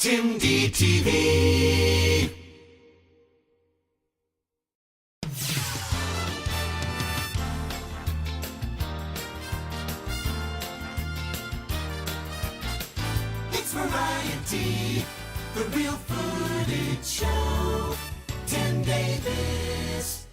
Tim DTV. It's variety, the real footage show. Tim Davis.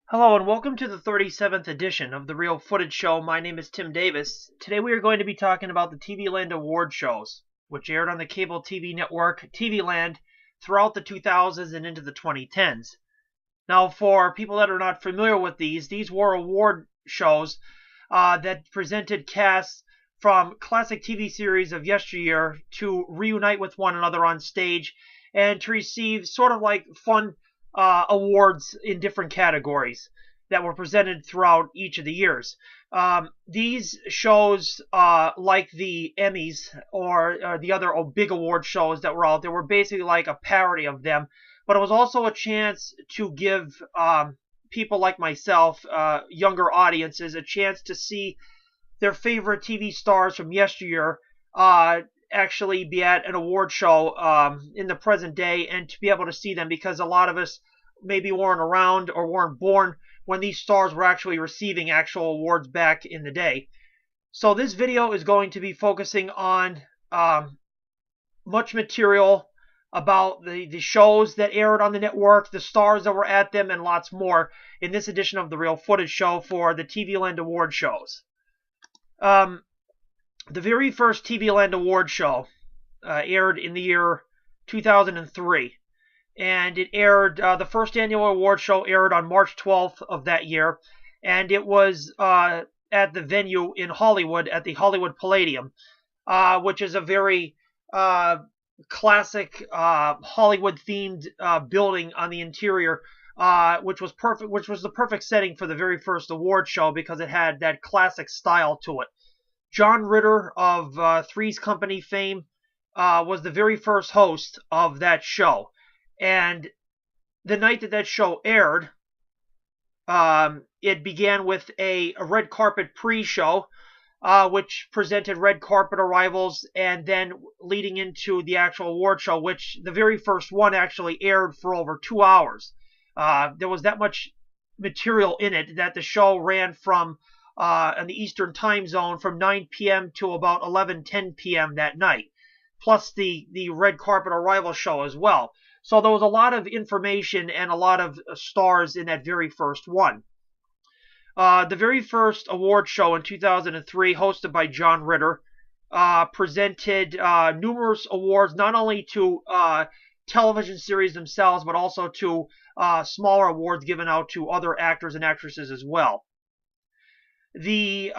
Hello and welcome to the 37th edition of the Real Footage Show. My name is Tim Davis. Today we are going to be talking about the TV Land Award shows, which aired on the cable TV network TV Land throughout the 2000s and into the 2010s. Now, for people that are not familiar with these were award shows that presented casts from classic TV series of yesteryear to reunite with one another on stage and to receive sort of like fun awards in different categories that were presented throughout each of the years. These shows, like the Emmys or the other big award shows that were out there, were basically like a parody of them, but it was also a chance to give people like myself, younger audiences, a chance to see their favorite TV stars from yesteryear actually be at an award show in the present day, and to be able to see them, because a lot of us maybe weren't around or weren't born when these stars were actually receiving actual awards back in the day. So this video is going to be focusing on much material about the shows that aired on the network, the stars that were at them, and lots more in this edition of the Real Footage Show for the TV Land Award shows. The very first TV Land Award show aired in the year 2003, and it aired, the first annual award show aired on March 12th of that year, and it was at the venue in Hollywood at the Hollywood Palladium, which is a very classic Hollywood-themed building on the interior, which was the perfect setting for the very first award show because it had that classic style to it. John Ritter of Three's Company fame was the very first host of that show. And the night that show aired, it began with a red carpet pre-show, which presented red carpet arrivals, and then leading into the actual award show, which the very first one actually aired for over 2 hours. There was that much material in it that the show ran from in the Eastern time zone from 9 p.m. to about 11:10 p.m. that night, plus the red carpet arrival show as well. So there was a lot of information and a lot of stars in that very first one. The very first award show in 2003, hosted by John Ritter, presented numerous awards, not only to television series themselves, but also to smaller awards given out to other actors and actresses as well. The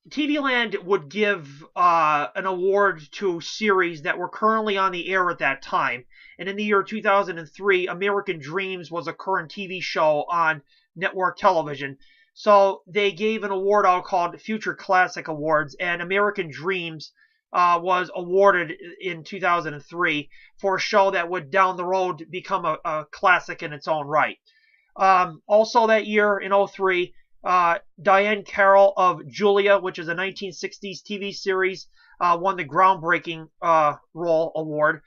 TV Land would give an award to series that were currently on the air at that time. And in the year 2003, American Dreams was a current TV show on network television. So they gave an award out called Future Classic Awards, and American Dreams was awarded in 2003 for a show that would down the road become a classic in its own right. Also that year in 2003, Diane Carroll of Julia, which is a 1960s TV series, won the groundbreaking role award.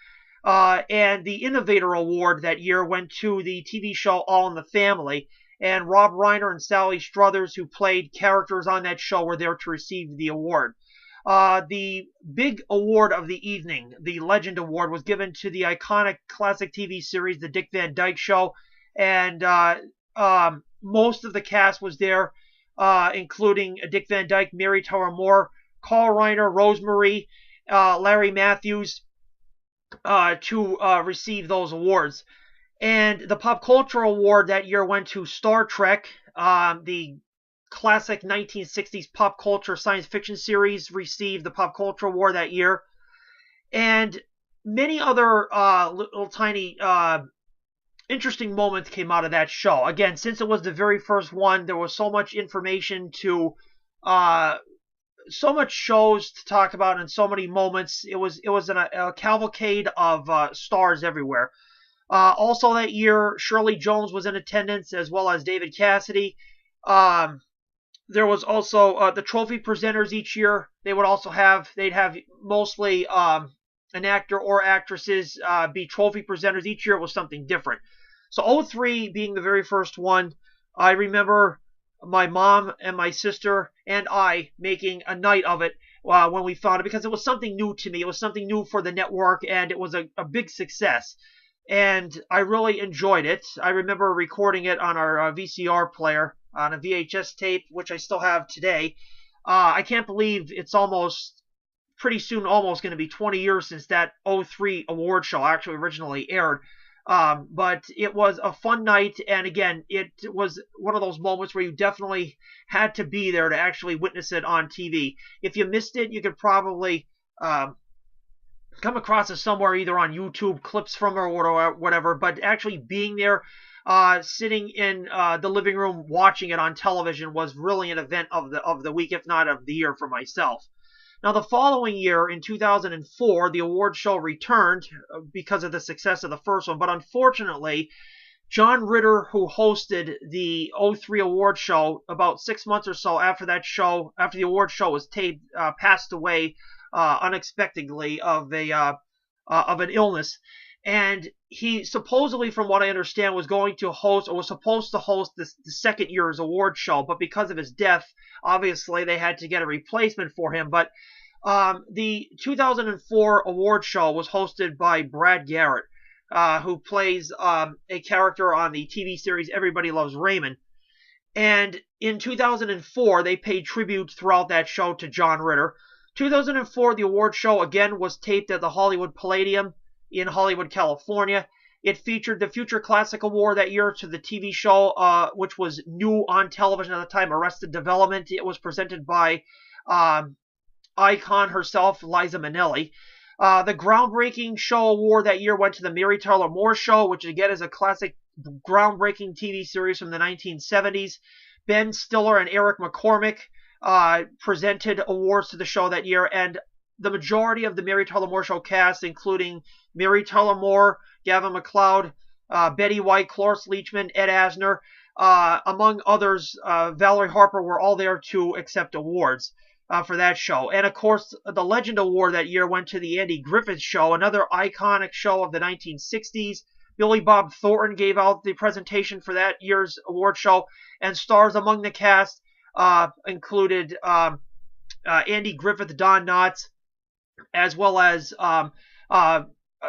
And the Innovator Award that year went to the TV show All in the Family, and Rob Reiner and Sally Struthers, who played characters on that show, were there to receive the award. The big award of the evening, the Legend Award, was given to the iconic classic TV series, The Dick Van Dyke Show, and most of the cast was there, including Dick Van Dyke, Mary Tyler Moore, Carl Reiner, Rosemary, Larry Matthews, to receive those awards. And the Pop Culture Award that year went to Star Trek. The classic 1960s pop culture science fiction series received the Pop Culture Award that year. And many other little tiny interesting moments came out of that show. Again, since it was the very first one, there was so much information to so much shows to talk about and so many moments. It was a cavalcade of stars everywhere. Also that year, Shirley Jones was in attendance as well as David Cassidy. Um, there was also the trophy presenters each year. They'd have mostly an actor or actresses be trophy presenters. Each year it was something different. So '03 being the very first one, I remember my mom and my sister and I making a night of it when we found it, because it was something new to me. It was something new for the network, and it was a big success. And I really enjoyed it. I remember recording it on our VCR player on a VHS tape, which I still have today. I can't believe it's pretty soon almost going to be 20 years since that '03 award show actually originally aired. But it was a fun night, and again, it was one of those moments where you definitely had to be there to actually witness it on TV. If you missed it, you could probably come across it somewhere, either on YouTube, clips from it or whatever, but actually being there, sitting in the living room watching it on television was really an event of the week, if not of the year, for myself. Now, the following year, in 2004, the award show returned because of the success of the first one, but unfortunately, John Ritter, who hosted the '03 award show, about 6 months or so after the award show was taped, passed away unexpectedly of an illness. And he supposedly, from what I understand, was supposed to host the second year's award show, but because of his death, obviously they had to get a replacement for him. But the 2004 award show was hosted by Brad Garrett, who plays a character on the TV series Everybody Loves Raymond. And in 2004, they paid tribute throughout that show to John Ritter. 2004, the award show again was taped at the Hollywood Palladium in Hollywood, California. It featured the Future Classic Award that year to the TV show, which was new on television at the time, Arrested Development. It was presented by icon herself, Liza Minnelli. The groundbreaking show award that year went to the Mary Tyler Moore Show, which again is a classic, groundbreaking TV series from the 1970s. Ben Stiller and Eric McCormick presented awards to the show that year, and the majority of the Mary Tyler Moore Show cast, including Mary Tyler Moore, Gavin MacLeod, Betty White, Cloris Leachman, Ed Asner, among others, Valerie Harper, were all there to accept awards for that show. And of course, the Legend Award that year went to the Andy Griffith Show, another iconic show of the 1960s. Billy Bob Thornton gave out the presentation for that year's award show, and stars among the cast included Andy Griffith, Don Knotts, as well as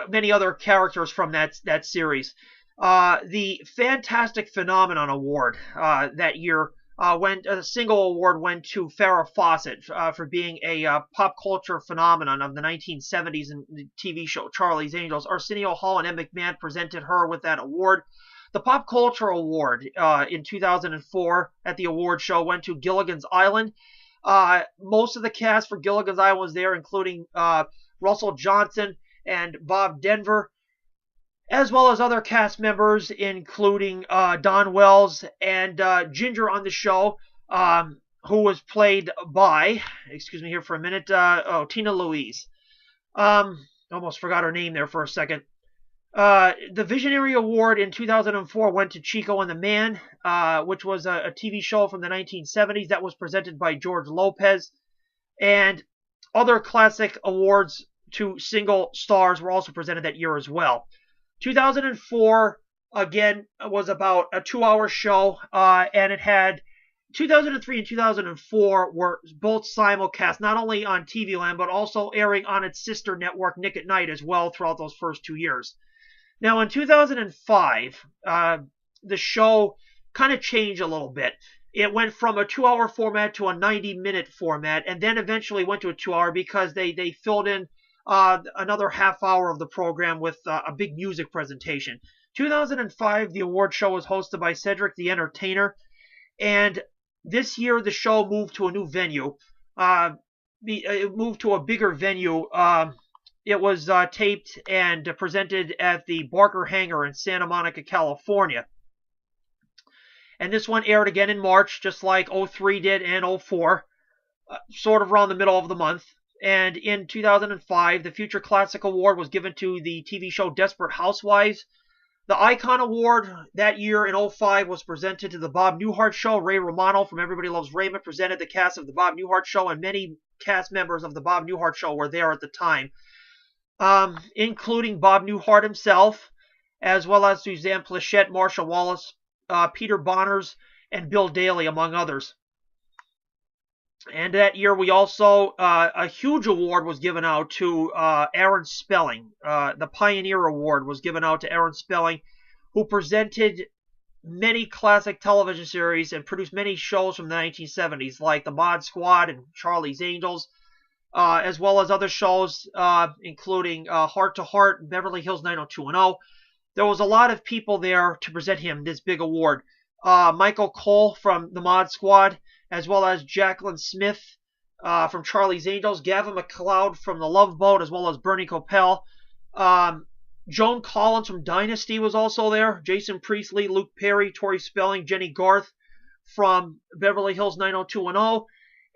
many other characters from that series. The Fantastic Phenomenon Award that year a single award went to Farrah Fawcett for being a pop culture phenomenon of the 1970s in the TV show Charlie's Angels. Arsenio Hall and Ed McMahon presented her with that award. The Pop Culture Award in 2004 at the award show went to Gilligan's Island. Most of the cast for Gilligan's Island was there, including Russell Johnson and Bob Denver, as well as other cast members, including Don Wells and Ginger on the show, who was played by, excuse me here for a minute, Tina Louise. Almost forgot her name there for a second. The Visionary Award in 2004 went to Chico and the Man, which was a TV show from the 1970s that was presented by George Lopez. And other classic awards to single stars were also presented that year as well. 2004, again, was about a 2-hour show, and it had 2003 and 2004 were both simulcast, not only on TV Land, but also airing on its sister network, Nick at Night, as well throughout those first 2 years. Now, in 2005, the show kind of changed a little bit. It went from a 2-hour format to a 90-minute format, and then eventually went to a 2-hour because they filled in another half hour of the program with a big music presentation. 2005, the award show was hosted by Cedric the Entertainer, and this year the show moved to a new venue. It moved to a bigger venue. It was taped and presented at the Barker Hangar in Santa Monica, California. And this one aired again in March, just like '03 did and '04. sort of around the middle of the month. And in 2005, the Future Classic Award was given to the TV show Desperate Housewives. The Icon Award that year in '05 was presented to the Bob Newhart Show. Ray Romano from Everybody Loves Raymond presented the cast of the Bob Newhart Show, and many cast members of the Bob Newhart Show were there at the time, including Bob Newhart himself, as well as Suzanne Pleshette, Marsha Wallace, Peter Bonners, and Bill Daly, among others. And that year, we also, a huge award was given out to Aaron Spelling. The Pioneer Award was given out to Aaron Spelling, who presented many classic television series and produced many shows from the 1970s, like The Mod Squad and Charlie's Angels, as well as other shows, including Heart to Heart, Beverly Hills 90210. There was a lot of people there to present him this big award. Michael Cole from The Mod Squad, as well as Jacqueline Smith from Charlie's Angels, Gavin MacLeod from The Love Boat, as well as Bernie Coppell. Joan Collins from Dynasty was also there. Jason Priestley, Luke Perry, Tori Spelling, Jenny Garth from Beverly Hills 90210,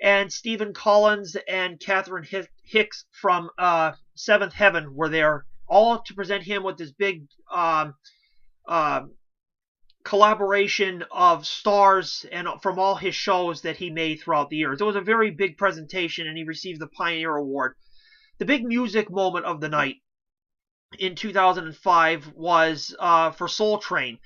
and Stephen Collins and Catherine Hicks from Seventh Heaven were there, all to present him with this big collaboration of stars and from all his shows that he made throughout the years. It was a very big presentation, and he received the Pioneer Award. The big music moment of the night in 2005 was for Soul Train,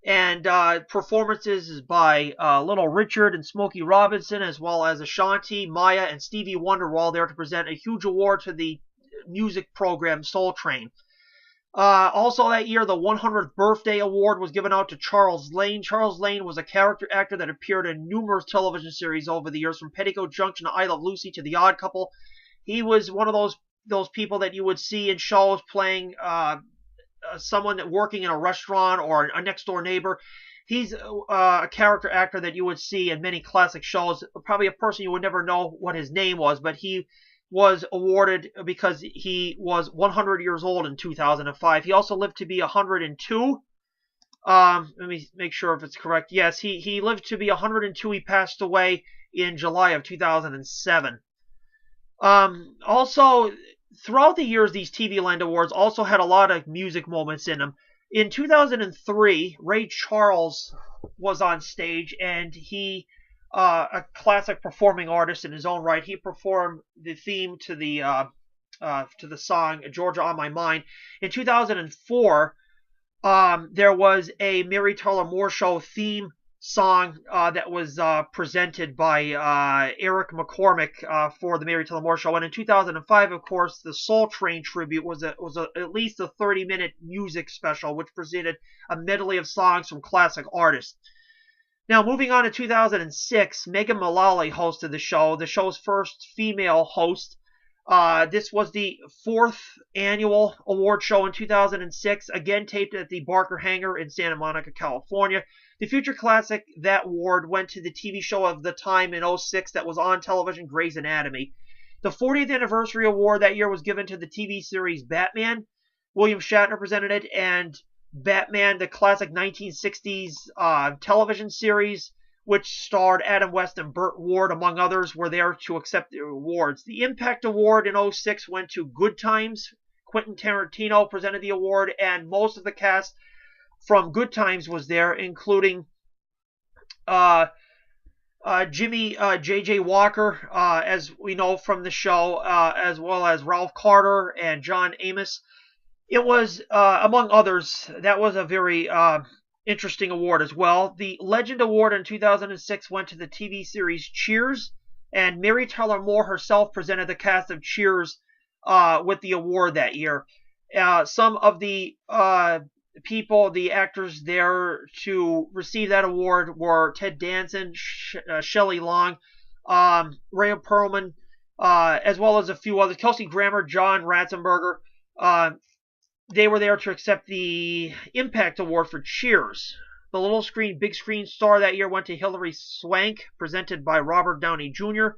and performances by Little Richard and Smokey Robinson, as well as Ashanti, Maya, and Stevie Wonder were all there to present a huge award to the music program Soul Train. Also that year, the 100th Birthday Award was given out to Charles Lane. Charles Lane was a character actor that appeared in numerous television series over the years, from Petticoat Junction to I Love Lucy to The Odd Couple. He was one of those people that you would see in shows playing someone working in a restaurant or a next-door neighbor. He's a character actor that you would see in many classic shows. Probably a person you would never know what his name was, but he was awarded because he was 100 years old in 2005. He also lived to be 102. Let me make sure if it's correct. Yes, he lived to be 102. He passed away in July of 2007. Also, throughout the years, these TV Land Awards also had a lot of music moments in them. In 2003, Ray Charles was on stage, and he, a classic performing artist in his own right, he performed the theme to the song "Georgia on My Mind." In 2004, there was a Mary Tyler Moore Show theme song that was presented by Eric McCormick for the Mary Tyler Moore Show. And in 2005, of course, the Soul Train tribute was at least a 30-minute music special, which presented a medley of songs from classic artists. Now, moving on to 2006, Megan Mullally hosted the show, the show's first female host. This was the 4th annual award show in 2006, again taped at the Barker Hangar in Santa Monica, California. The Future Classic, that award, went to the TV show of the time in '06 that was on television, Grey's Anatomy. The 40th Anniversary Award that year was given to the TV series Batman. William Shatner presented it, and Batman, the classic 1960s television series, which starred Adam West and Burt Ward, among others, were there to accept the awards. The Impact Award in '06 went to Good Times. Quentin Tarantino presented the award, and most of the cast from Good Times was there, including Jimmy J.J. Walker, as we know from the show, as well as Ralph Carter and John Amos. It was, among others, that was a very interesting award as well. The Legend Award in 2006 went to the TV series Cheers, and Mary Tyler Moore herself presented the cast of Cheers with the award that year. Some of the people, the actors there to receive that award were Ted Danson, Shelley Long, Ray Perlman, as well as a few others. Kelsey Grammer, John Ratzenberger. They were there to accept the Impact Award for Cheers. The little screen, big screen star that year went to Hilary Swank, presented by Robert Downey Jr.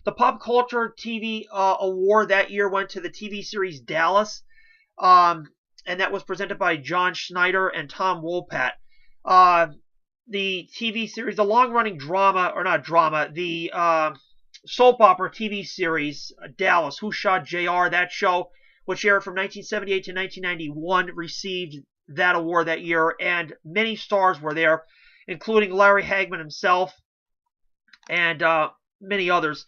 The Pop Culture TV Award that year went to the TV series Dallas, and that was presented by John Schneider and Tom Wopat. The TV series, the long-running drama, or not drama, the soap opera TV series, Dallas, Who Shot JR? That show, which aired from 1978 to 1991, received that award that year, and many stars were there, including Larry Hagman himself and many others.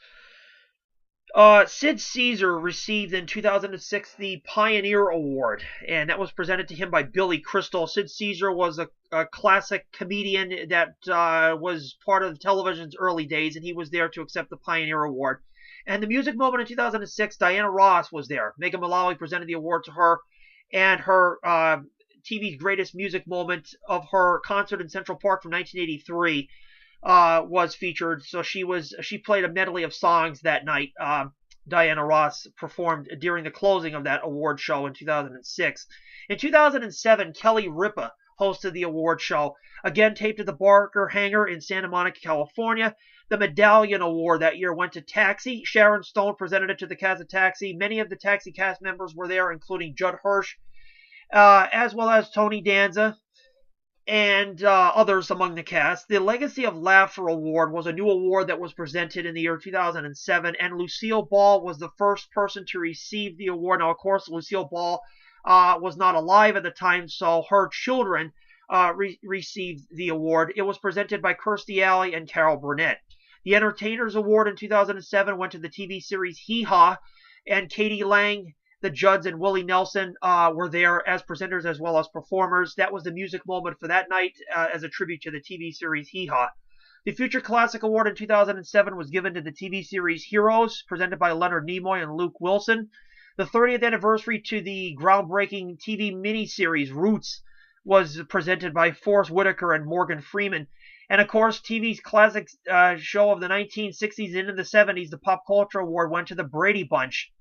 Sid Caesar received in 2006 the Pioneer Award, and that was presented to him by Billy Crystal. Sid Caesar was a classic comedian that was part of television's early days, and he was there to accept the Pioneer Award. And the music moment in 2006, Diana Ross was there. Megan Mullally presented the award to her, and her TV's greatest music moment of her concert in Central Park from 1983 was featured. So she played a medley of songs that night. Diana Ross performed during the closing of that award show in 2006. In 2007, Kelly Ripa hosted the award show, again taped at the Barker Hangar in Santa Monica, California. The Medallion Award that year went to Taxi. Sharon Stone presented it to the cast of Taxi. Many of the Taxi cast members were there, including Judd Hirsch, as well as Tony Danza, and others among the cast. The Legacy of Laughter Award was a new award that was presented in the year 2007, and Lucille Ball was the first person to receive the award. Now, of course, Lucille Ball was not alive at the time, so her children received the award. It was presented by Kirstie Alley and Carol Burnett. The Entertainers Award in 2007 went to the TV series Hee Haw, and Katie Lang, the Judds, and Willie Nelson were there as presenters as well as performers. That was the music moment for that night as a tribute to the TV series Hee Haw. The Future Classic Award in 2007 was given to the TV series Heroes, presented by Leonard Nimoy and Luke Wilson. The 30th anniversary to the groundbreaking TV miniseries Roots was presented by Forrest Whitaker and Morgan Freeman. And of course, TV's classic show of the 1960s and into the 70s, the Pop Culture Award, went to the Brady Bunch.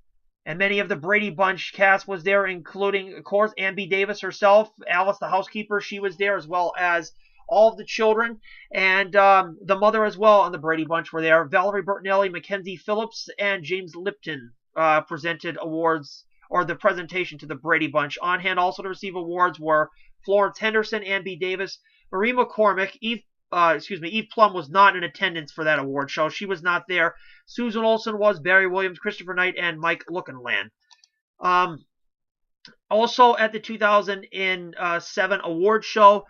And many of the Brady Bunch cast was there, including, of course, Ambi Davis herself, Alice the housekeeper, she was there, as well as all of the children, and the mother as well on the Brady Bunch were there. Valerie Bertinelli, Mackenzie Phillips, and James Lipton presented awards, or the presentation to the Brady Bunch. On hand also to receive awards were Florence Henderson, Ambi Davis, Marie McCormick, Eve Plum was not in attendance for that award show. She was not there. Susan Olsen was, Barry Williams, Christopher Knight, and Mike Lookinland. Also at the 2007 award show,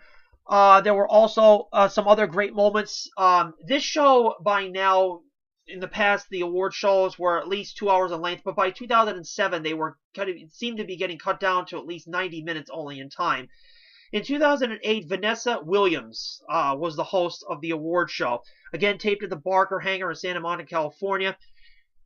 there were also some other great moments. This show, by now, in the past, the award shows were at least 2 hours in length, but by 2007, they were seemed to be getting cut down to at least 90 minutes only in time. In 2008, Vanessa Williams was the host of the award show, again taped at the Barker Hangar in Santa Monica, California.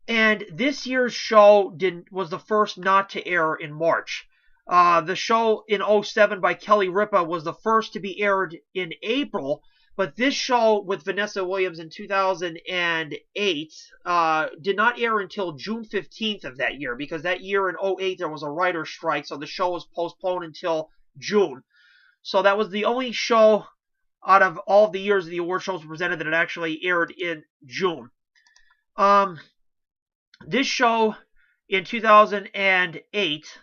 And this year's show was the first not to air in March. The show in 2007 by Kelly Ripa was the first to be aired in April, but this show with Vanessa Williams in 2008 did not air until June 15th of that year, because that year in 2008 there was a writer's strike, so the show was postponed until June. So that was the only show out of all of the years the award shows were presented that it actually aired in June. This show in 2008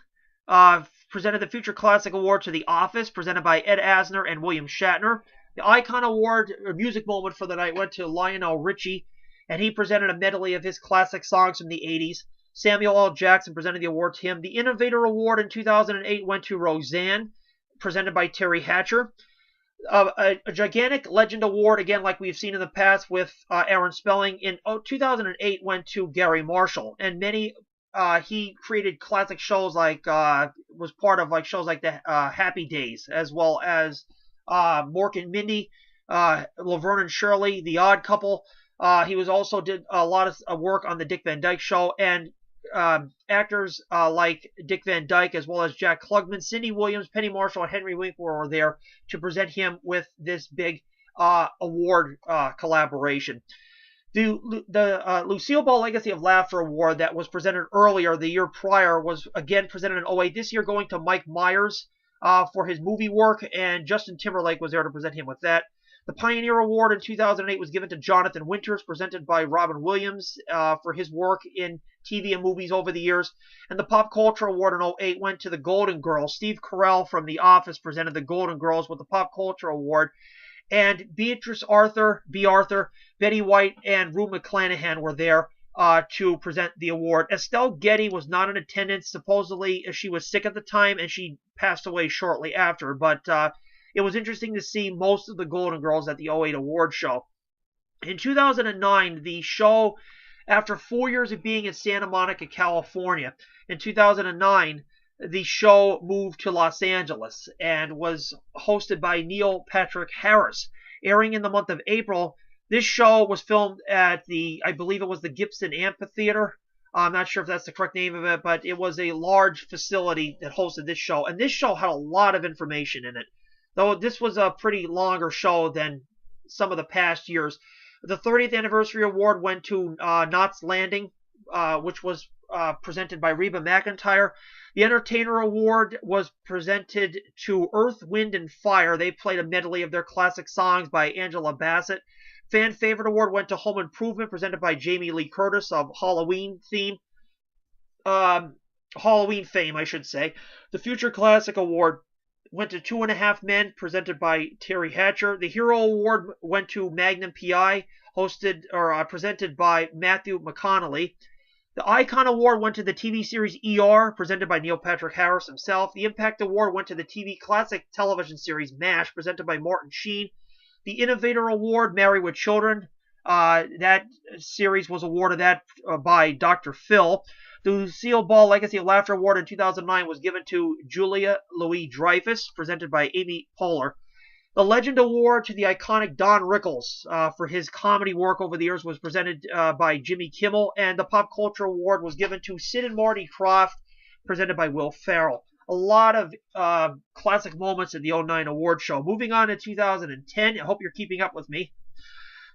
presented the Future Classic Award to The Office, presented by Ed Asner and William Shatner. The Icon Award, or music moment for the night, went to Lionel Richie, and he presented a medley of his classic songs from the 80s. Samuel L. Jackson presented the award to him. The Innovator Award in 2008 went to Roseanne, presented by Terry Hatcher. A Gigantic Legend Award, again, like we've seen in the past with Aaron Spelling, in 2008 went to Gary Marshall. And he created classic shows like, was part of like shows like the Happy Days, as well as Mork and Mindy, Laverne and Shirley, The Odd Couple. He also did a lot of work on the Dick Van Dyke Show, and actors like Dick Van Dyke, as well as Jack Klugman, Cindy Williams, Penny Marshall, and Henry Winkler were there to present him with this big award collaboration. The Lucille Ball Legacy of Laughter Award that was presented earlier, the year prior, was again presented in 2008. This year going to Mike Myers for his movie work, and Justin Timberlake was there to present him with that. The Pioneer Award in 2008 was given to Jonathan Winters, presented by Robin Williams for his work in TV and movies over the years. And the Pop Culture Award in 2008 went to the Golden Girls. Steve Carell from The Office presented the Golden Girls with the Pop Culture Award. And Beatrice Arthur, B. Arthur, Betty White, and Rue McClanahan were there to present the award. Estelle Getty was not in attendance. Supposedly, she was sick at the time, and she passed away shortly after. But it was interesting to see most of the Golden Girls at the '08 award show. In 2009, the show, after 4 years of being in Santa Monica, California, in 2009, the show moved to Los Angeles and was hosted by Neil Patrick Harris. Airing in the month of April, this show was filmed at I believe it was the Gibson Amphitheater. I'm not sure if that's the correct name of it, but it was a large facility that hosted this show. And this show had a lot of information in it. Though this was a pretty longer show than some of the past years. The 30th Anniversary Award went to Knots Landing, which was presented by Reba McEntire. The Entertainer Award was presented to Earth, Wind, and Fire. They played a medley of their classic songs by Angela Bassett. Fan Favorite Award went to Home Improvement, presented by Jamie Lee Curtis of Halloween fame, I should say. The Future Classic Award went to Two and a Half Men, presented by Terry Hatcher. The Hero Award went to Magnum P.I., presented by Matthew McConaughey. The Icon Award went to the TV series ER, presented by Neil Patrick Harris himself. The Impact Award went to the TV classic television series MASH, presented by Martin Sheen. The Innovator Award, Married with Children, that series was awarded by Dr. Phil. The Lucille Ball Legacy of Laughter Award in 2009 was given to Julia Louis-Dreyfus, presented by Amy Poehler. The Legend Award to the iconic Don Rickles for his comedy work over the years was presented by Jimmy Kimmel, and the Pop Culture Award was given to Sid and Marty Krofft, presented by Will Ferrell. A lot of classic moments at the '09 award show. Moving on to 2010, I hope you're keeping up with me.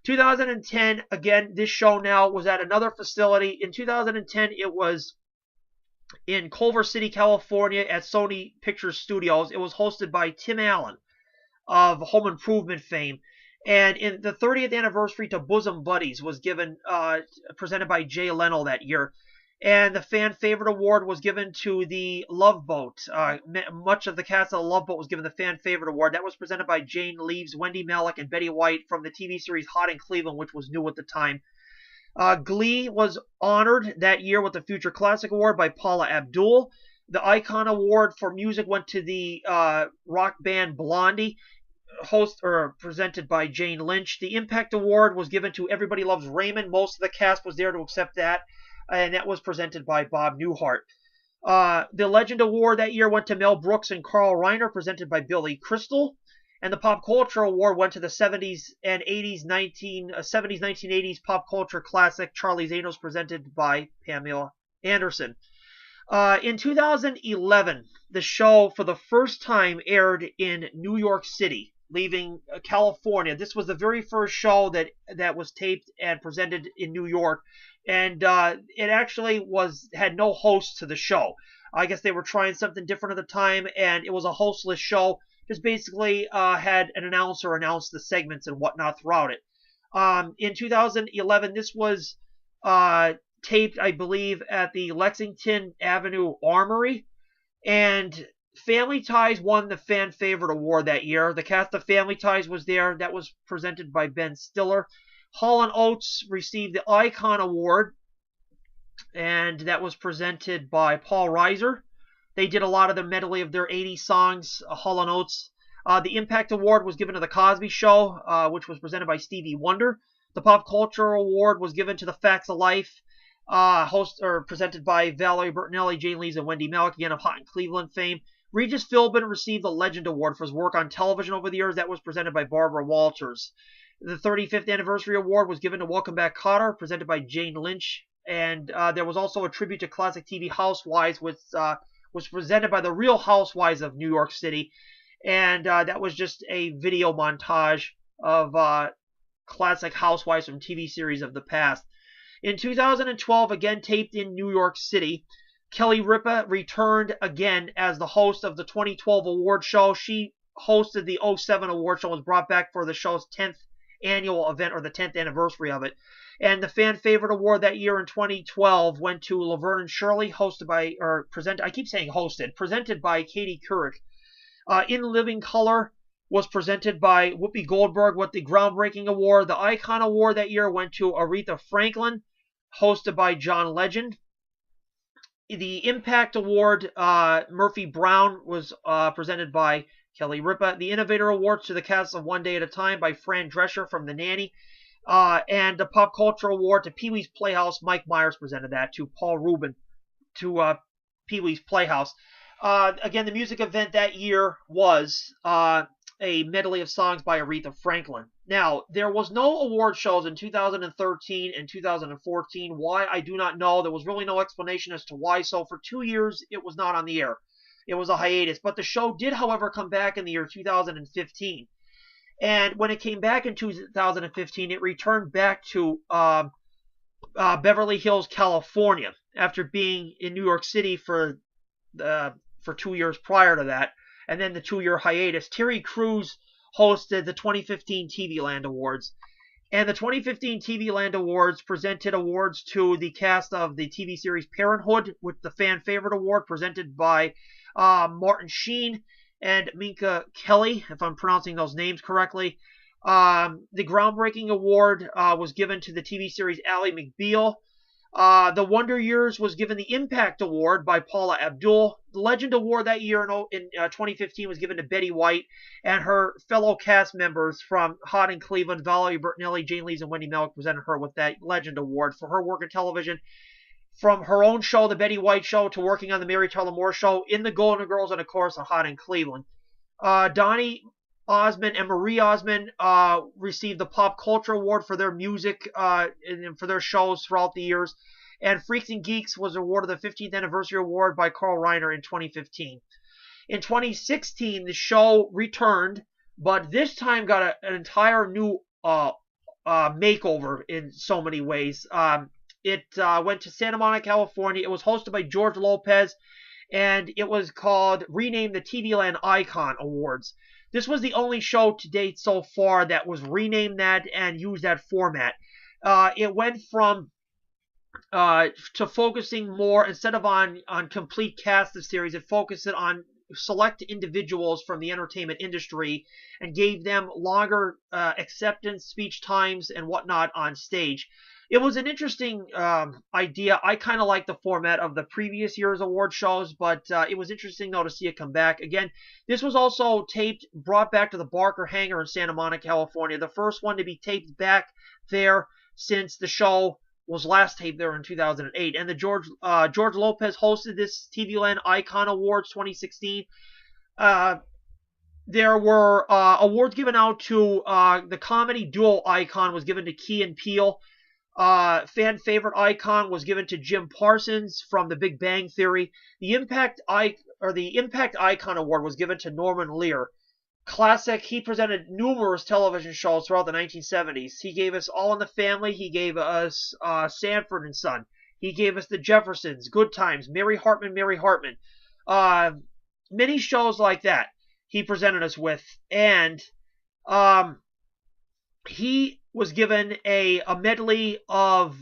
2010, again, this show now was at another facility. In 2010, it was in Culver City, California at Sony Pictures Studios. It was hosted by Tim Allen of Home Improvement fame. And in the 30th anniversary to Bosom Buddies was given, presented by Jay Leno that year. And the Fan Favorite Award was given to the Love Boat. Much of the cast of the Love Boat was given the Fan Favorite Award. That was presented by Jane Leeves, Wendy Malick, and Betty White from the TV series Hot in Cleveland, which was new at the time. Glee was honored that year with the Future Classic Award by Paula Abdul. The Icon Award for Music went to the rock band Blondie, presented by Jane Lynch. The Impact Award was given to Everybody Loves Raymond. Most of the cast was there to accept that, and that was presented by Bob Newhart. The Legend Award that year went to Mel Brooks and Carl Reiner, presented by Billy Crystal. And the Pop Culture Award went to the 70s and 1980s Pop Culture Classic Charlie's Angels, presented by Pamela Anderson. In 2011, the show for the first time aired in New York City, leaving California. This was the very first show that was taped and presented in New York, and it actually had no host to the show. I guess they were trying something different at the time, and it was a hostless show. Just basically had an announcer announce the segments and whatnot throughout it. In 2011, this was taped, I believe, at the Lexington Avenue Armory, and Family Ties won the Fan Favorite Award that year. The cast of Family Ties was there. That was presented by Ben Stiller. Hall & Oates received the Icon Award, and that was presented by Paul Reiser. They did a lot of the medley of their 80s songs, Hall & Oates. The Impact Award was given to The Cosby Show, which was presented by Stevie Wonder. The Pop Culture Award was given to The Facts of Life, presented by Valerie Bertinelli, Jane Leeves, and Wendy Malick, again of Hot in Cleveland fame. Regis Philbin received the Legend Award for his work on television over the years. That was presented by Barbara Walters. The 35th Anniversary Award was given to Welcome Back, Kotter, presented by Jane Lynch. And there was also a tribute to classic TV Housewives, which was presented by the Real Housewives of New York City. And that was just a video montage of classic housewives from TV series of the past. In 2012, again taped in New York City, Kelly Ripa returned again as the host of the 2012 award show. She hosted the '07 award show and was brought back for the show's 10th annual event, or the 10th anniversary of it. And the Fan Favorite Award that year in 2012 went to Laverne Shirley, presented by Katie Couric. In Living Color was presented by Whoopi Goldberg with the groundbreaking award. The Icon Award that year went to Aretha Franklin, hosted by John Legend. The Impact Award, Murphy Brown, was presented by Kelly Ripa. The Innovator Awards to the cast of One Day at a Time by Fran Drescher from The Nanny. And the Pop Culture Award to Pee-wee's Playhouse, Mike Myers presented that to Paul Rubin to Pee-wee's Playhouse. Again, the music event that year was a medley of songs by Aretha Franklin. Now, there was no award shows in 2013 and 2014. Why, I do not know. There was really no explanation as to why. So for 2 years, it was not on the air. It was a hiatus. But the show did, however, come back in the year 2015. And when it came back in 2015, it returned back to Beverly Hills, California, after being in New York City for 2 years prior to that, and then the 2-year hiatus. Terry Crews hosted the 2015 TV Land Awards, and the 2015 TV Land Awards presented awards to the cast of the TV series Parenthood, with the Fan Favorite Award presented by Martin Sheen and Minka Kelly, if I'm pronouncing those names correctly. The Groundbreaking Award was given to the TV series Ally McBeal. The Wonder Years was given the Impact Award by Paula Abdul. The Legend Award that year in 2015 was given to Betty White and her fellow cast members from Hot in Cleveland. Valerie Bertinelli, Jane Lees, and Wendy Malick presented her with that Legend Award for her work in television. From her own show, The Betty White Show, to working on The Mary Tyler Moore Show, In the Golden Girls, and of course, A Hot in Cleveland. Donny Osmond and Marie Osmond received the Pop Culture Award for their music and for their shows throughout the years. And Freaks and Geeks was awarded the 15th Anniversary Award by Carl Reiner in 2015. In 2016, the show returned, but this time got an entire new makeover in so many ways. It went to Santa Monica, California. It was hosted by George Lopez, and it was called, renamed the TV Land Icon Awards. This was the only show to date so far that was renamed that and used that format. It went from to focusing more, instead of on complete cast of series, it focused it on select individuals from the entertainment industry and gave them longer acceptance speech times and whatnot on stage. It was an interesting idea. I kind of like the format of the previous year's award shows, but it was interesting, though, to see it come back. Again, this was also brought back to the Barker Hangar in Santa Monica, California. The first one to be taped back there since the show was last taped there in 2008. And the George Lopez hosted this TV Land Icon Awards 2016. There were awards given out to the comedy duo icon was given to Key and Peele. Fan Favorite Icon was given to Jim Parsons from The Big Bang Theory. The Impact Icon Award was given to Norman Lear. Classic, he presented numerous television shows throughout the 1970s. He gave us All in the Family. He gave us Sanford and Son. He gave us The Jeffersons, Good Times, Mary Hartman. Many shows like that he presented us with. And he was given a medley of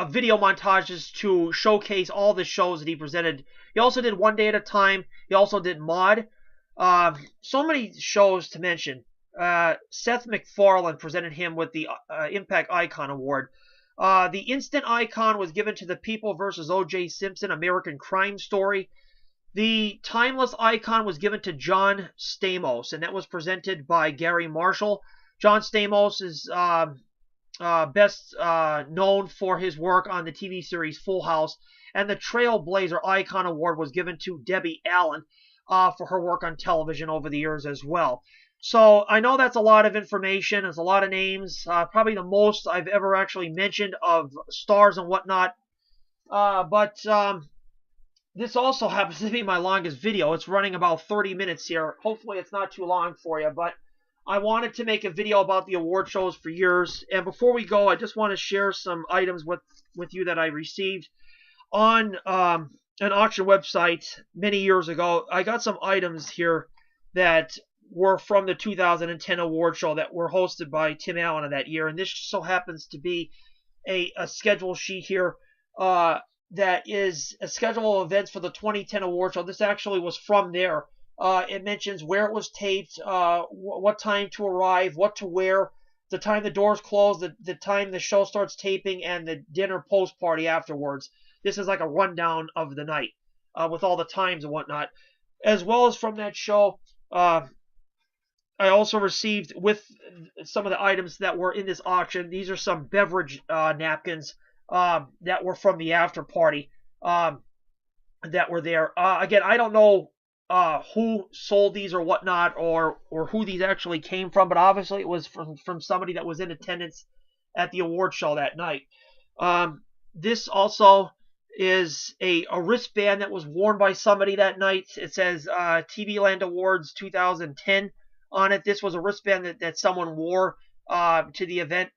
video montages to showcase all the shows that he presented. He also did One Day at a Time. He also did Maude. So many shows to mention. Seth MacFarlane presented him with the Impact Icon Award. The Instant Icon was given to The People vs. O.J. Simpson, American Crime Story. The Timeless Icon was given to John Stamos, and that was presented by Gary Marshall. John Stamos is best known for his work on the TV series Full House, and the Trailblazer Icon Award was given to Debbie Allen for her work on television over the years as well. So I know that's a lot of information. It's a lot of names. Probably the most I've ever actually mentioned of stars and whatnot. But this also happens to be my longest video. It's running about 30 minutes here. Hopefully it's not too long for you, but I wanted to make a video about the award shows for years. And before we go, I just want to share some items with you that I received on an auction website many years ago. I got some items here that were from the 2010 award show that were hosted by Tim Allen of that year. And this so happens to be a schedule sheet here that is a schedule of events for the 2010 award show. This actually was from there. It mentions where it was taped, what time to arrive, what to wear, the time the doors close, the time the show starts taping, and the dinner post party afterwards. This is like a rundown of the night with all the times and whatnot. As well as from that show, I also received, with some of the items that were in this auction, these are some beverage napkins that were from the after party that were there. Again, I don't know who sold these or whatnot, or who these actually came from, but obviously it was from somebody that was in attendance at the award show that night. This also is a wristband that was worn by somebody that night. It says TV Land Awards 2010 on it. This was a wristband that someone wore to the event.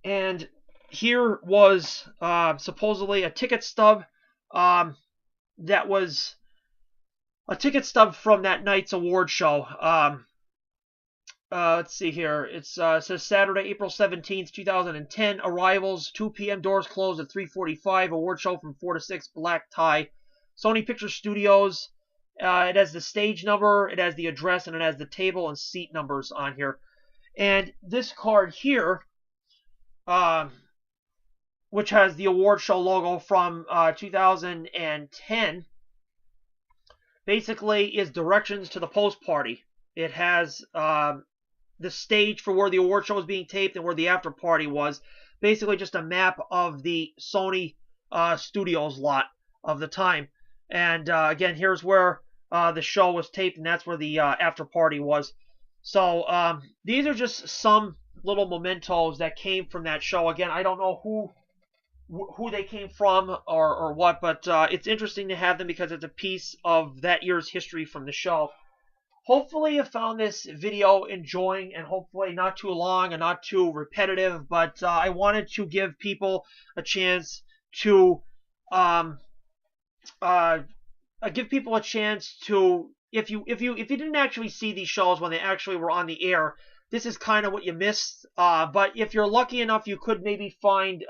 And here was supposedly a ticket stub that was a ticket stub from that night's award show. Let's see here. It says Saturday, April 17th, 2010. Arrivals, 2 p.m. Doors closed at 3:45. Award show from 4 to 6. Black tie. Sony Picture Studios. It has the stage number, it has the address, and it has the table and seat numbers on here. And this card here, which has the award show logo from 2010, basically is directions to the post party. It has the stage for where the award show was being taped and where the after party was. Basically just a map of the Sony Studios lot of the time. And again, here's where the show was taped, and that's where the after party was. So these are just some little mementos that came from that show. Again, I don't know who they came from or what, but it's interesting to have them because it's a piece of that year's history from the show. Hopefully you found this video enjoying, and hopefully not too long and not too repetitive, but I wanted to give people a chance to if you didn't actually see these shows when they actually were on the air, this is kind of what you missed. But if you're lucky enough, you could maybe find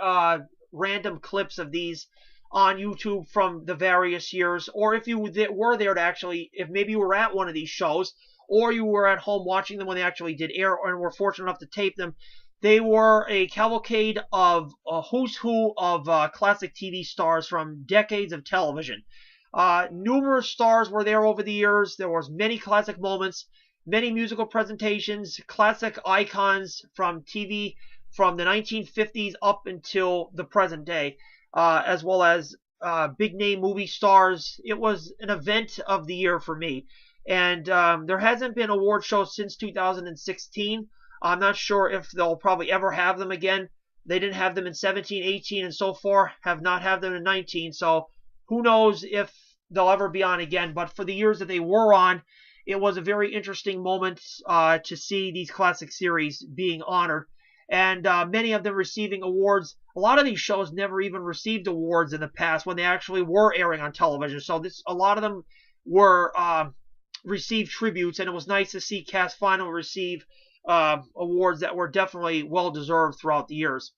random clips of these on YouTube from the various years, or if you were there to actually, if maybe you were at one of these shows, or you were at home watching them when they actually did air, and were fortunate enough to tape them. They were a cavalcade of a who's who of classic TV stars from decades of television. Numerous stars were there over the years. There was many classic moments, many musical presentations, classic icons from TV from the 1950s up until the present day, as well as big name movie stars. It was an event of the year for me. And there hasn't been award shows since 2016. I'm not sure if they'll probably ever have them again. They didn't have them in 17, 18, and so far have not had them in 19. So who knows if they'll ever be on again. But for the years that they were on, it was a very interesting moment to see these classic series being honored. And many of them receiving awards. A lot of these shows never even received awards in the past when they actually were airing on television. So a lot of them were received tributes, and it was nice to see Cast Final receive awards that were definitely well-deserved throughout the years.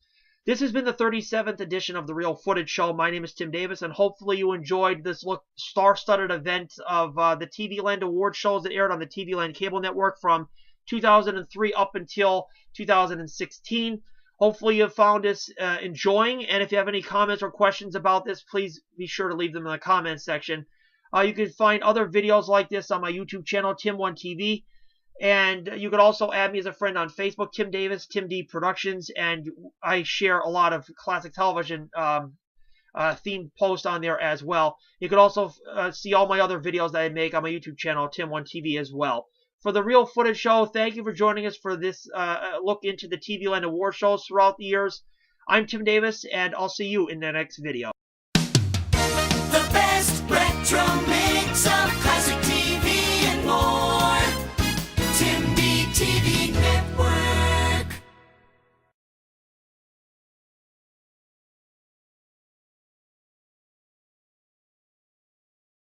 This has been the 37th edition of The Real Footage Show. My name is Tim Davis, and hopefully you enjoyed this star-studded event of the TV Land Award shows that aired on the TV Land Cable Network from 2003 up until 2016. Hopefully you found this enjoying, and if you have any comments or questions about this, please be sure to leave them in the comments section. You can find other videos like this on my YouTube channel, Tim1TV, and you could also add me as a friend on Facebook, Tim Davis, Tim D Productions, and I share a lot of classic television themed posts on there as well. You could also see all my other videos that I make on my YouTube channel, Tim1TV, as well. For The Real Footage Show, thank you for joining us for this look into the TV Land Award shows throughout the years. I'm Tim Davis, and I'll see you in the next video. The best